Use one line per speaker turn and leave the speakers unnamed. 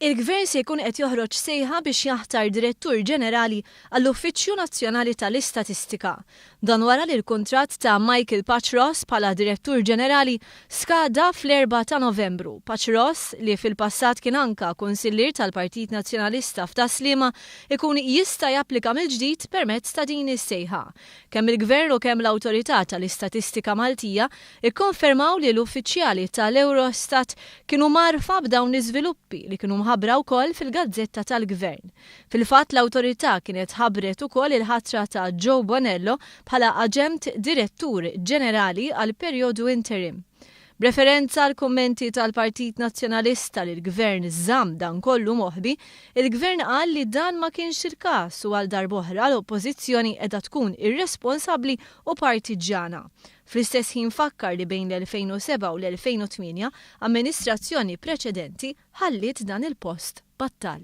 Il-Gvern se jkun qed joħroġ sejħa biex jaħtar Direttur Ġenerali għall-Uffiċċju Nazzjonali tal-Istatistika. Dan wara li l-kuntratt ta' Michael Patros bħala Direttur Ġenerali skada fl-4 ta' Novembru. Patros, li fil-passat kien anka Kunsillier tal-Partit Nazzjonalista f'Taslima, ikun jista' japplika mill-ġdid permezz ta' din is-sejħa. Kemm il-Gvern u kemm l-Awtorità tal-Istatistika Maltija ikkonfermaw li l-uffiċjali tal-Eurostat kienu marfa b'dawn l-iżviluppi li kienu ħabra wkoll fil-Gazzetta tal-Gvern. Fil-fatt l-awtorità kienet ħabret ukoll il-ħatra ta' Joe Bonello bħala aġent Direttur Ġenerali għal perjodu interim. B'referenza għal kummenti tal-Partit Nazzjonalista li l-Gvern żamm dan kollu moħbi, il-Gvern qal li dan ma kienx il-każ u għal darb'oħra l-Oppożizzjoni qiegħda tkun irresponsabbli u partiġjana. Fl-istess ħin fakkar li bejn l-2007 u l-2008 amministrazzjoni preċedenti ħallit dan il-post battal.